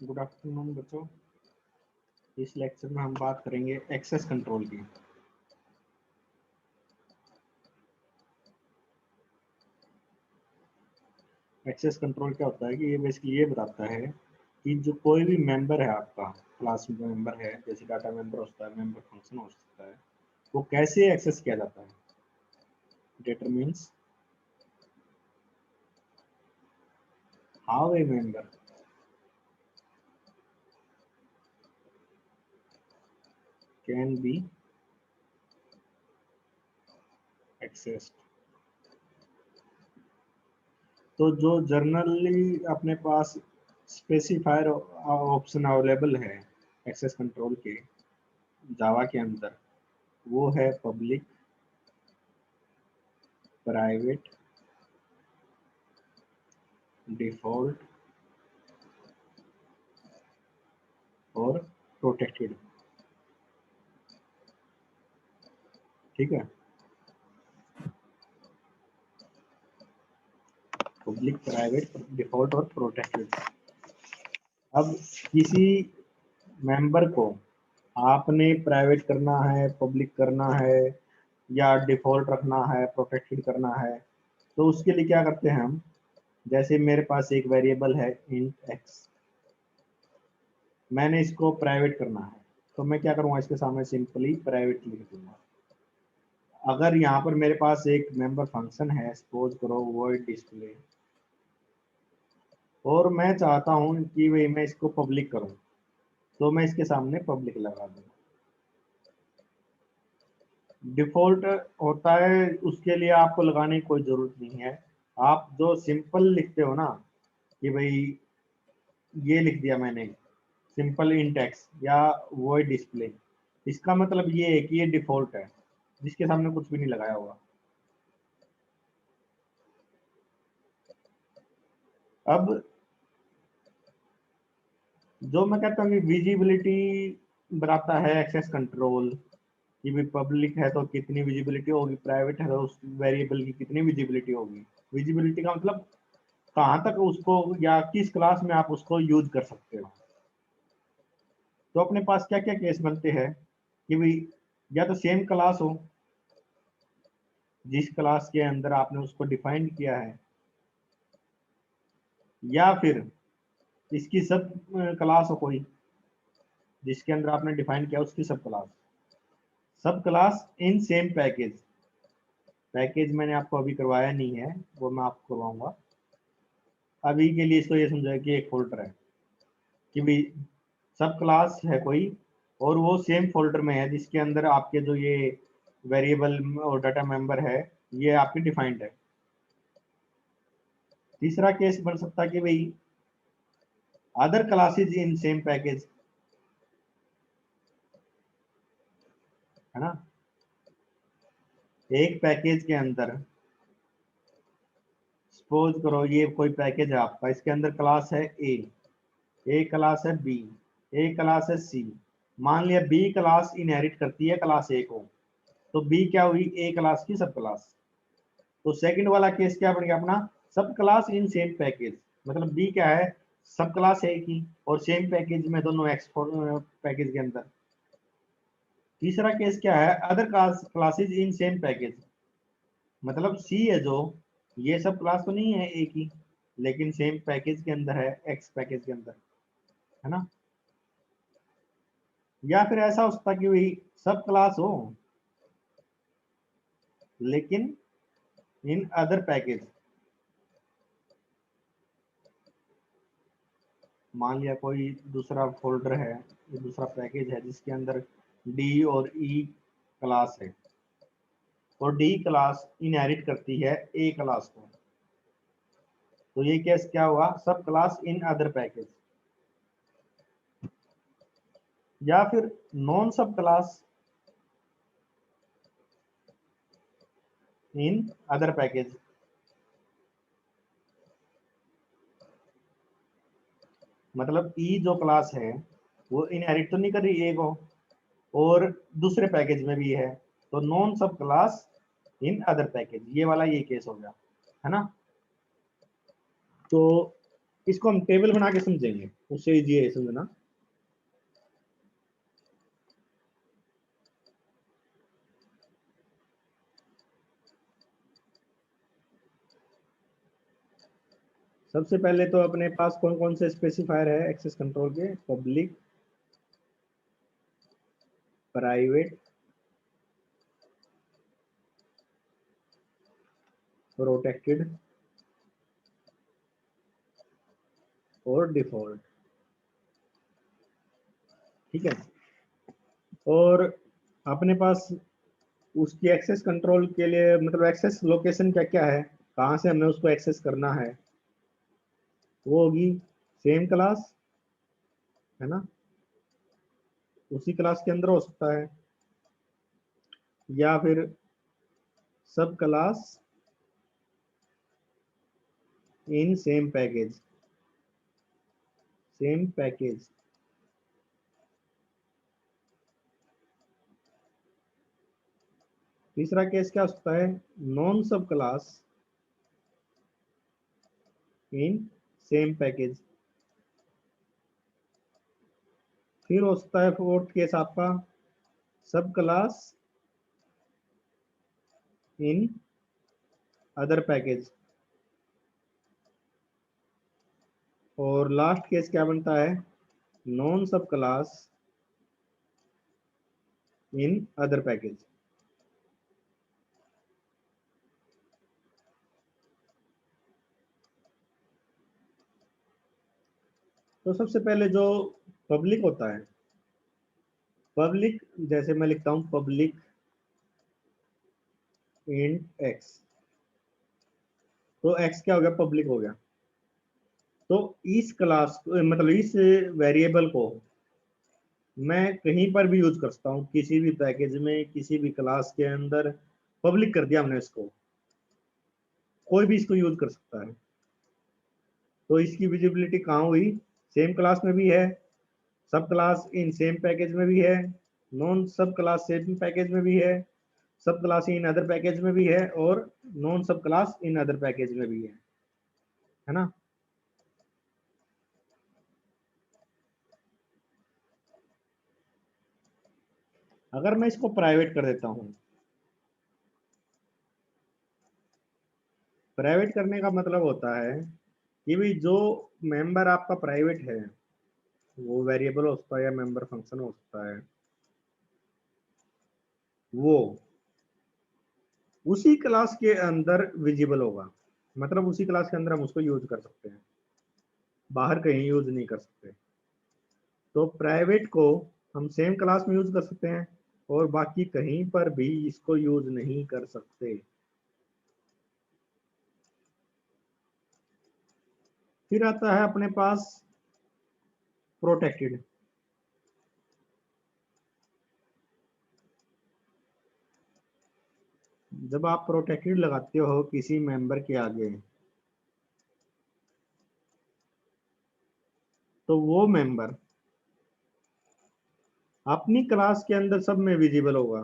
Good afternoon बच्चों। इस lecture में हम बात करेंगे एक्सेस कंट्रोल की। एक्सेस कंट्रोल क्या होता है कि ये बेसिकली ये बताता है कि जो कोई भी मेंबर है आपका क्लास में मेंबर है, जैसे डाटा मेंबर होता है, मेंबर फंक्शन हो सकता है, वो कैसे एक्सेस किया जाता है। Determines how a member can be accessed. तो जो जर्नली अपने पास स्पेसिफायर ऑप्शन अवेलेबल है एक्सेस कंट्रोल के जावा के अंदर, वो है पब्लिक, प्राइवेट, डिफॉल्ट और प्रोटेक्टेड। ठीक है, पब्लिक, प्राइवेट, डिफॉल्ट और प्रोटेक्टेड। अब किसी मेंबर को आपने प्राइवेट करना है, पब्लिक करना है, या डिफॉल्ट रखना है, प्रोटेक्टेड करना है, तो उसके लिए क्या करते हैं हम। जैसे मेरे पास एक वेरिएबल है इंट एक्स, मैंने इसको प्राइवेट करना है, तो मैं क्या करूँगा, इसके सामने सिंपली प्राइवेट लिख दूंगा। अगर यहाँ पर मेरे पास एक मेंबर फंक्शन है, सपोज करो वॉइड डिस्प्ले, और मैं चाहता हूँ कि भाई मैं इसको पब्लिक करूँ, तो मैं इसके सामने पब्लिक लगा दूंगा। डिफॉल्ट होता है, उसके लिए आपको लगाने की कोई जरूरत नहीं है। आप जो सिंपल लिखते हो ना, कि भाई ये लिख दिया मैंने सिंपल इन टेक्स्ट या वॉइड डिस्प्ले, इसका मतलब ये है कि ये डिफॉल्ट है, जिसके सामने कुछ भी नहीं लगाया हुआ। अब जो मैं कहता हूँ कि विजिबिलिटी बनाता है एक्सेस कंट्रोल, कि भी पब्लिक है तो कितनी विजिबिलिटी होगी, प्राइवेट है तो उस वेरिएबल की कितनी विजिबिलिटी होगी। विजिबिलिटी का मतलब कहाँ तक उसको या किस क्लास में आप उसको यूज कर सकते हो। तो अपने पास क्या क्या केस बनते हैं कि भाई या तो सेम क्लास हो, जिस क्लास के अंदर आपने उसको डिफाइन किया है, या फिर इसकी सब क्लास हो कोई, जिसके अंदर आपने डिफाइन किया उसकी सब क्लास। सब class in same package, package मैंने आपको अभी करवाया नहीं है, वो मैं आपको करवाऊंगा। अभी के लिए इसको ये समझा कि एक फोल्डर है, कि भाई सब क्लास है कोई, और वो सेम फोल्डर में है जिसके अंदर आपके जो ये वेरिएबल और डाटा मेंबर है, ये आपकी डिफाइंड है। तीसरा केस बन सकता है कि भाई other classes in same package, है ना। एक पैकेज के अंदर सपोज करो ये कोई पैकेज है आपका, इसके अंदर क्लास है ए क्लास है बी, ए क्लास है सी। मान लिया बी क्लास इनहेरिट करती है क्लास ए को, तो बी क्या हुई, ए क्लास की सब क्लास। तो सेकंड वाला केस क्या बन गया अपना, सब क्लास इन सेम पैकेज, मतलब बी क्या है, सब क्लास है की, और सेम पैकेज में दोनों एक्सपोर्ट पैकेज के अंदर। तीसरा केस क्या है, other classes in same package, मतलब सी है जो, ये सब क्लास तो नहीं है ए की, लेकिन सेम पैकेज के अंदर है, एक्स पैकेज के अंदर, है ना। या फिर ऐसा हो सकता है कि वही सब क्लास हो लेकिन इन अदर पैकेज। मान लिया कोई दूसरा फोल्डर है, ये दूसरा पैकेज है जिसके अंदर डी और ई क्लास है, और डी क्लास इनहेरिट करती है ए क्लास को, तो ये केस क्या हुआ, सब क्लास इन अदर पैकेज। या फिर नॉन सब क्लास इन अदर पैकेज, मतलब ई जो क्लास है वो इनहेरिट तो नहीं कर रही ए को, और दूसरे पैकेज में भी है, तो नॉन सब क्लास इन अदर पैकेज, ये वाला ये केस हो गया, है ना। तो इसको हम टेबल बना के समझेंगे, उससे इजी है समझना। सबसे पहले तो अपने पास कौन कौन से स्पेसिफायर है एक्सेस कंट्रोल के? पब्लिक, प्राइवेट, प्रोटेक्टेड और डिफॉल्ट। ठीक है, और अपने पास उसकी एक्सेस कंट्रोल के लिए मतलब एक्सेस लोकेशन क्या क्या है, कहाँ से हमें उसको एक्सेस करना है, वो होगी सेम क्लास, है ना, उसी क्लास के अंदर हो सकता है, या फिर सब class in same package, same package. तीसरा केस क्या हो सकता है? नॉन सब क्लास इन सेम पैकेज। फिर हो सकता है फोर्थ केस आपका सब क्लास इन अदर पैकेज। और लास्ट केस क्या बनता है? नॉन सब क्लास इन अदर पैकेज। तो सबसे पहले जो पब्लिक होता है, पब्लिक जैसे मैं लिखता हूं पब्लिक इंट एक्स, तो एक्स क्या हो गया? पब्लिक हो गया। तो इस क्लास मतलब इस वेरिएबल को मैं कहीं पर भी यूज कर सकता हूँ, किसी भी पैकेज में, किसी भी क्लास के अंदर पब्लिक कर दिया हमने इसको, कोई भी इसको यूज कर सकता है। तो इसकी विजिबिलिटी कहाँ हुई? सेम क्लास में भी है, सब क्लास इन सेम पैकेज में भी है, नॉन सब क्लास सेम पैकेज में भी है, सब क्लास इन अदर पैकेज में भी है, और नॉन सब क्लास इन अदर पैकेज में भी है ना। अगर मैं इसको प्राइवेट कर देता हूँ, प्राइवेट करने का मतलब होता है कि भाई जो मेंबर आपका प्राइवेट है, वो वेरिएबल हो सकता है या मेंबर फंक्शन हो सकता है, वो उसी क्लास के अंदर विजिबल होगा। मतलब उसी क्लास के अंदर हम उसको यूज कर सकते हैं, बाहर कहीं यूज नहीं कर सकते। तो प्राइवेट को हम सेम क्लास में यूज कर सकते हैं, और बाकी कहीं पर भी इसको यूज नहीं कर सकते। फिर आता है अपने पास प्रोटेक्टेड। जब आप प्रोटेक्टेड लगाते हो किसी मेंबर के आगे, तो वो मेंबर अपनी क्लास के अंदर सब में विजिबल होगा।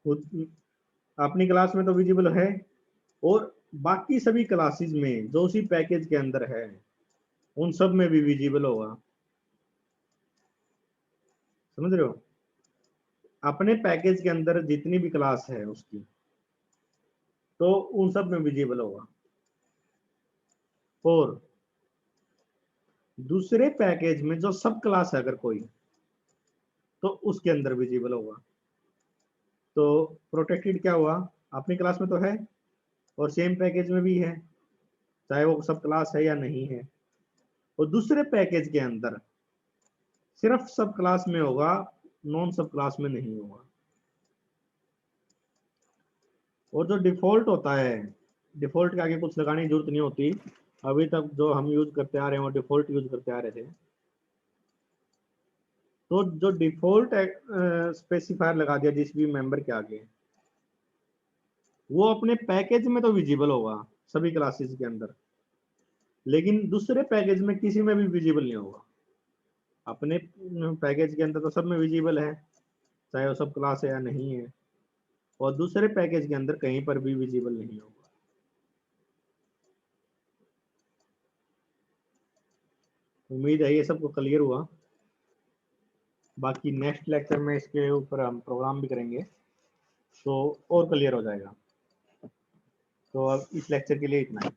खुद अपनी क्लास में तो विजिबल है, और बाकी सभी क्लासेस में जो उसी पैकेज के अंदर है, उन सब में भी विजिबल होगा। समझ रहे हो? अपने पैकेज के अंदर जितनी भी क्लास है उसकी, तो उन सब में विजिबल होगा। और दूसरे पैकेज में जो सब क्लास है अगर कोई, तो उसके अंदर विजिबल होगा। तो प्रोटेक्टेड क्या हुआ? अपनी क्लास में तो है, और सेम पैकेज में भी है, चाहे वो सब क्लास है या नहीं है। और दूसरे पैकेज के अंदर सिर्फ सब क्लास में होगा, नॉन सब क्लास में नहीं होगा। और जो डिफॉल्ट होता है, डिफॉल्ट के आगे कुछ लगाने की जरूरत नहीं होती। अभी तक जो हम यूज करते आ रहे हैं वो डिफॉल्ट यूज करते आ रहे थे। तो जो डिफॉल्ट स्पेसिफायर लगा दिया जिस भी मेंबर के आगे, वो अपने पैकेज में तो विजिबल होगा सभी क्लासेस के अंदर, लेकिन दूसरे पैकेज में किसी में भी विजिबल नहीं होगा। अपने पैकेज के अंदर तो सब में विजिबल है, चाहे वो सब क्लास है या नहीं है, और दूसरे पैकेज के अंदर कहीं पर भी विजिबल नहीं होगा। उम्मीद है ये सबको क्लियर हुआ। बाकी नेक्स्ट लेक्चर में इसके ऊपर हम प्रोग्राम भी करेंगे तो और क्लियर हो जाएगा। तो अब इस लेक्चर के लिए इतना ही।